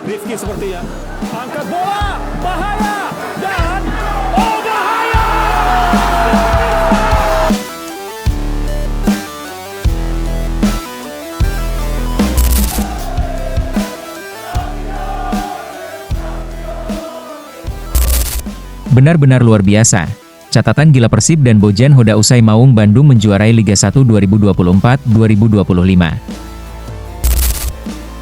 Rifki sepertinya angkat bola, bahaya, dan oh bahaya! Benar-benar luar biasa. Catatan gila Persib dan Bojan Hoda usai Maung Bandung menjuarai Liga 1 2024-2025.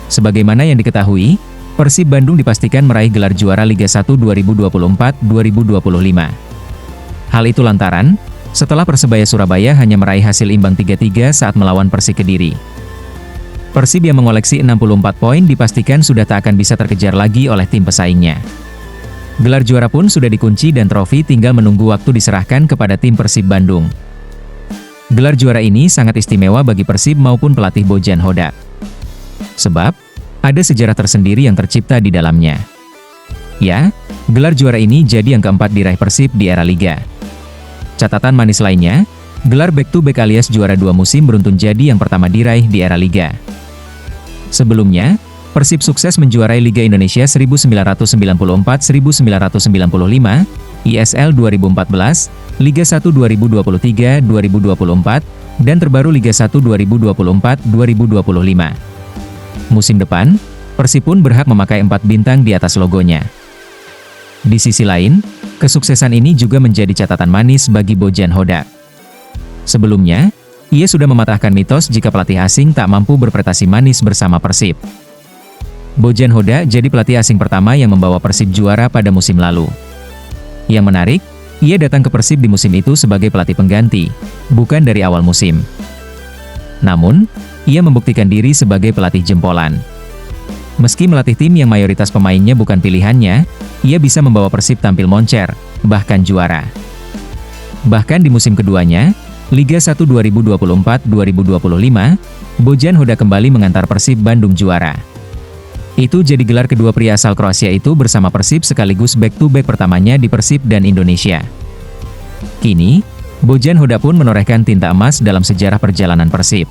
Sebagaimana yang diketahui, Persib Bandung dipastikan meraih gelar juara Liga 1 2024-2025. Hal itu lantaran, setelah Persebaya Surabaya hanya meraih hasil imbang 3-3 saat melawan Persik Kediri. Persib yang mengoleksi 64 poin dipastikan sudah tak akan bisa terkejar lagi oleh tim pesaingnya. Gelar juara pun sudah dikunci dan trofi tinggal menunggu waktu diserahkan kepada tim Persib Bandung. Gelar juara ini sangat istimewa bagi Persib maupun pelatih Bojan Hoda. Sebab, ada sejarah tersendiri yang tercipta di dalamnya. Ya, gelar juara ini jadi yang keempat diraih Persib di era Liga. Catatan manis lainnya, gelar back-to-back alias juara 2 musim beruntun jadi yang pertama diraih di era Liga. Sebelumnya, Persib sukses menjuarai Liga Indonesia 1994-1995, ISL 2014, Liga 1 2023-2024, dan terbaru Liga 1 2024-2025. Musim depan, Persib pun berhak memakai 4 bintang di atas logonya. Di sisi lain, kesuksesan ini juga menjadi catatan manis bagi Bojan Hoda. Sebelumnya, ia sudah mematahkan mitos jika pelatih asing tak mampu berprestasi manis bersama Persib. Bojan Hoda jadi pelatih asing pertama yang membawa Persib juara pada musim lalu. Yang menarik, ia datang ke Persib di musim itu sebagai pelatih pengganti, bukan dari awal musim. Namun, ia membuktikan diri sebagai pelatih jempolan. Meski melatih tim yang mayoritas pemainnya bukan pilihannya, ia bisa membawa Persib tampil moncer, bahkan juara. Bahkan di musim keduanya, Liga 1 2024-2025, Bojan Hoda kembali mengantar Persib Bandung juara. Itu jadi gelar kedua pria asal Kroasia itu bersama Persib sekaligus back-to-back pertamanya di Persib dan Indonesia. Kini, Bojan Hoda pun menorehkan tinta emas dalam sejarah perjalanan Persib.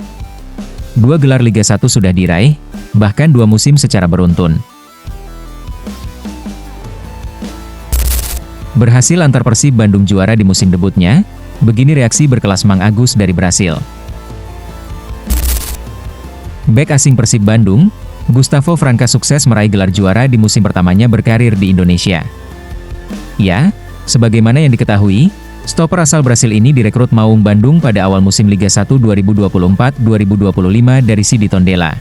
2 gelar Liga 1 sudah diraih, bahkan 2 musim secara beruntun. Berhasil antar Persib Bandung juara di musim debutnya, begini reaksi berkelas Mang Agus dari Brasil. Bek asing Persib Bandung, Gustavo Franca sukses meraih gelar juara di musim pertamanya berkarir di Indonesia. Ya, sebagaimana yang diketahui, stoper asal Brasil ini direkrut Maung Bandung pada awal musim Liga 1 2024-2025 dari Sidi Tondela.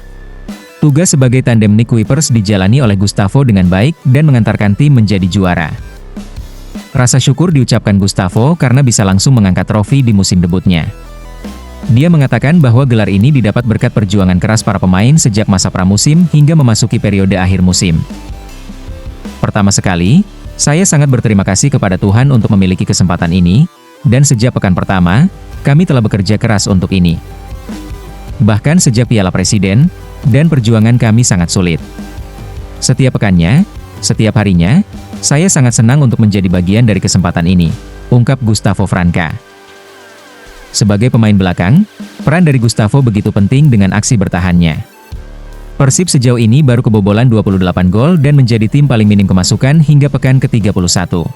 Tugas sebagai tandem Nick Kuipers dijalani oleh Gustavo dengan baik dan mengantarkan tim menjadi juara. Rasa syukur diucapkan Gustavo karena bisa langsung mengangkat trofi di musim debutnya. Dia mengatakan bahwa gelar ini didapat berkat perjuangan keras para pemain sejak masa pramusim hingga memasuki periode akhir musim. Pertama sekali, saya sangat berterima kasih kepada Tuhan untuk memiliki kesempatan ini, dan sejak pekan pertama, kami telah bekerja keras untuk ini. Bahkan sejak Piala Presiden, dan perjuangan kami sangat sulit. Setiap pekannya, setiap harinya, saya sangat senang untuk menjadi bagian dari kesempatan ini, ungkap Gustavo Franca. Sebagai pemain belakang, peran dari Gustavo begitu penting dengan aksi bertahannya. Persib sejauh ini baru kebobolan 28 gol dan menjadi tim paling minim kemasukan hingga pekan ke-31.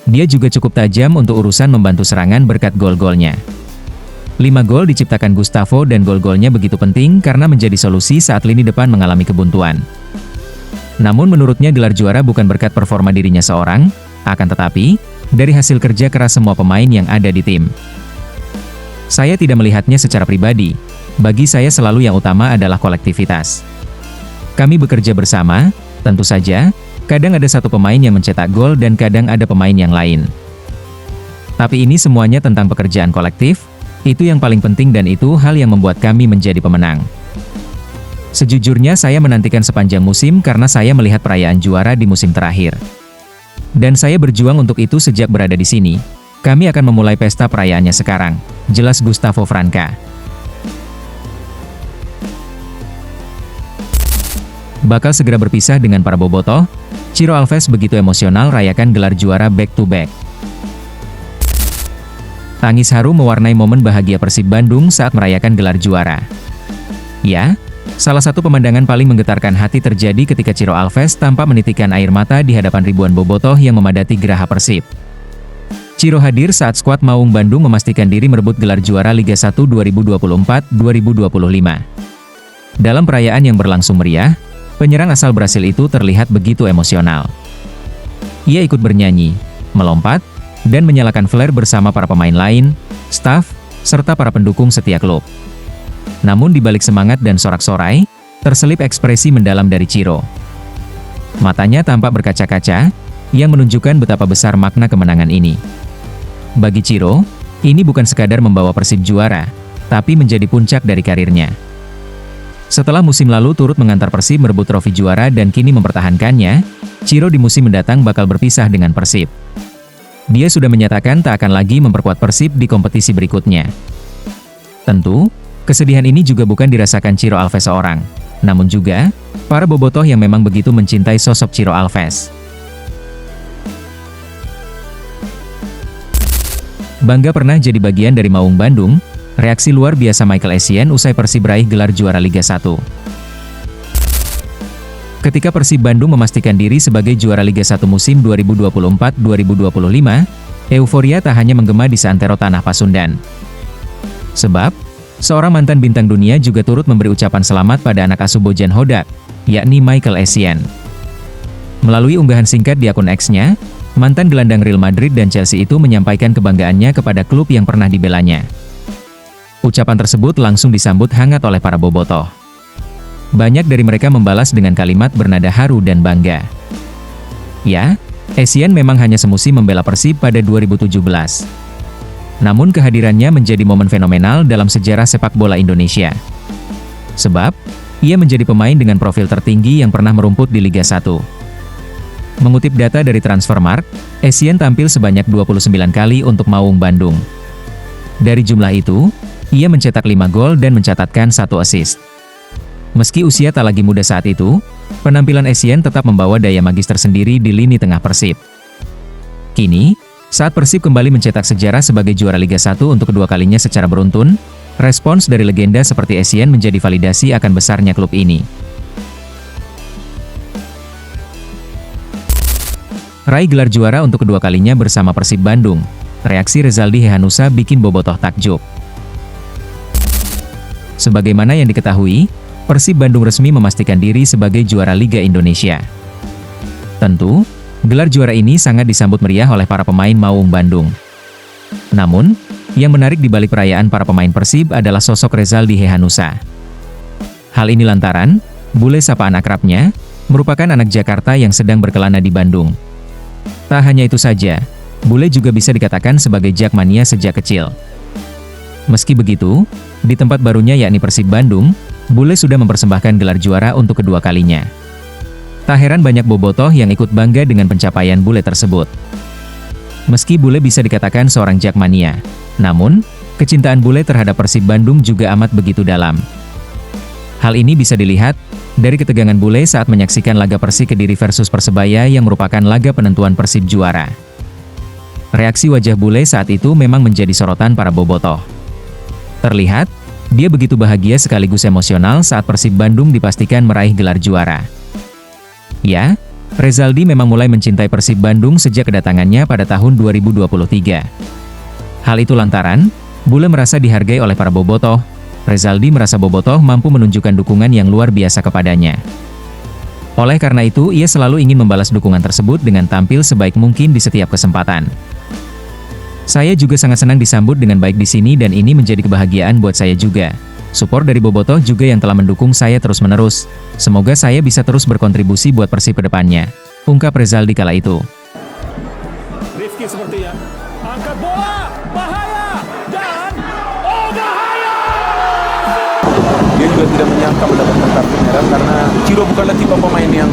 Dia juga cukup tajam untuk urusan membantu serangan berkat gol-golnya. 5 gol diciptakan Gustavo dan gol-golnya begitu penting karena menjadi solusi saat lini depan mengalami kebuntuan. Namun menurutnya gelar juara bukan berkat performa dirinya seorang, akan tetapi, dari hasil kerja keras semua pemain yang ada di tim. Saya tidak melihatnya secara pribadi, bagi saya selalu yang utama adalah kolektivitas. Kami bekerja bersama, tentu saja, kadang ada satu pemain yang mencetak gol dan kadang ada pemain yang lain. Tapi ini semuanya tentang pekerjaan kolektif, itu yang paling penting dan itu hal yang membuat kami menjadi pemenang. Sejujurnya saya menantikan sepanjang musim karena saya melihat perayaan juara di musim terakhir. Dan saya berjuang untuk itu sejak berada di sini. Kami akan memulai pesta perayaannya sekarang, jelas Gustavo Franca. Bakal segera berpisah dengan para bobotoh, Ciro Alves begitu emosional rayakan gelar juara back-to-back. Tangis haru mewarnai momen bahagia Persib Bandung saat merayakan gelar juara. Ya, Salah satu pemandangan paling menggetarkan hati terjadi ketika Ciro Alves tampak menitikkan air mata di hadapan ribuan bobotoh yang memadati geraha Persib. Ciro hadir saat skuad Maung Bandung memastikan diri merebut gelar juara Liga 1 2024-2025. Dalam perayaan yang berlangsung meriah, penyerang asal Brasil itu terlihat begitu emosional. Ia ikut bernyanyi, melompat, dan menyalakan flare bersama para pemain lain, staf, serta para pendukung setia klub. Namun di balik semangat dan sorak-sorai, terselip ekspresi mendalam dari Ciro. Matanya tampak berkaca-kaca, yang menunjukkan betapa besar makna kemenangan ini. Bagi Ciro, ini bukan sekadar membawa Persib juara, tapi menjadi puncak dari karirnya. Setelah musim lalu turut mengantar Persib merebut trofi juara dan kini mempertahankannya, Ciro di musim mendatang bakal berpisah dengan Persib. Dia sudah menyatakan tak akan lagi memperkuat Persib di kompetisi berikutnya. Tentu, kesedihan ini juga bukan dirasakan Ciro Alves seorang, namun juga para bobotoh yang memang begitu mencintai sosok Ciro Alves. Bangga pernah jadi bagian dari Maung Bandung, reaksi luar biasa Michael Essien usai Persib raih gelar juara Liga 1. Ketika Persib Bandung memastikan diri sebagai juara Liga 1 musim 2024-2025, euforia tak hanya menggema di seantero tanah Pasundan. Sebab, seorang mantan bintang dunia juga turut memberi ucapan selamat pada anak asuh Bojan Hodak, yakni Michael Essien. Melalui unggahan singkat di akun X-nya, mantan gelandang Real Madrid dan Chelsea itu menyampaikan kebanggaannya kepada klub yang pernah dibelanya. Ucapan tersebut langsung disambut hangat oleh para bobotoh. Banyak dari mereka membalas dengan kalimat bernada haru dan bangga. Ya, Essien memang hanya semusim membela Persib pada 2017. Namun kehadirannya menjadi momen fenomenal dalam sejarah sepak bola Indonesia. Sebab, ia menjadi pemain dengan profil tertinggi yang pernah merumput di Liga 1. Mengutip data dari Transfermarkt, Essien tampil sebanyak 29 kali untuk Maung Bandung. Dari jumlah itu, ia mencetak 5 gol dan mencatatkan 1 assist. Meski usia tak lagi muda saat itu, penampilan Essien tetap membawa daya magis tersendiri di lini tengah Persib. Kini, saat Persib kembali mencetak sejarah sebagai juara Liga 1 untuk kedua kalinya secara beruntun, respons dari legenda seperti Essien menjadi validasi akan besarnya klub ini. Raih gelar juara untuk kedua kalinya bersama Persib Bandung, reaksi Rezaldi Hehanussa bikin bobotoh takjub. Sebagaimana yang diketahui, Persib Bandung resmi memastikan diri sebagai juara Liga Indonesia. Tentu, gelar juara ini sangat disambut meriah oleh para pemain Maung Bandung. Namun, yang menarik di balik perayaan para pemain Persib adalah sosok Rezaldi Hehanussa. Hal ini lantaran, bule sapaan akrabnya, merupakan anak Jakarta yang sedang berkelana di Bandung. Tak hanya itu saja, bule juga bisa dikatakan sebagai jakmania sejak kecil. Meski begitu, di tempat barunya yakni Persib Bandung, bule sudah mempersembahkan gelar juara untuk kedua kalinya. Tak heran banyak bobotoh yang ikut bangga dengan pencapaian bule tersebut. Meski bule bisa dikatakan seorang jakmania, namun, kecintaan bule terhadap Persib Bandung juga amat begitu dalam. Hal ini bisa dilihat dari ketegangan bule saat menyaksikan laga Persik Kediri versus Persebaya yang merupakan laga penentuan Persib juara. Reaksi wajah bule saat itu memang menjadi sorotan para bobotoh. Terlihat, dia begitu bahagia sekaligus emosional saat Persib Bandung dipastikan meraih gelar juara. Ya, Rezaldi memang mulai mencintai Persib Bandung sejak kedatangannya pada tahun 2023. Hal itu lantaran, bule merasa dihargai oleh para bobotoh. Rezaldi merasa bobotoh mampu menunjukkan dukungan yang luar biasa kepadanya. Oleh karena itu, ia selalu ingin membalas dukungan tersebut dengan tampil sebaik mungkin di setiap kesempatan. Saya juga sangat senang disambut dengan baik di sini dan ini menjadi kebahagiaan buat saya juga. Support dari bobotoh juga yang telah mendukung saya terus-menerus. Semoga saya bisa terus berkontribusi buat Persib ke depannya, ungkap Rezaldi kala itu. Rifki sepertinya angkat bola, bahaya, dan oh bahaya! Dia juga tidak menyangka mendapatkan kartu merah karena Ciro bukanlah tipe pemain yang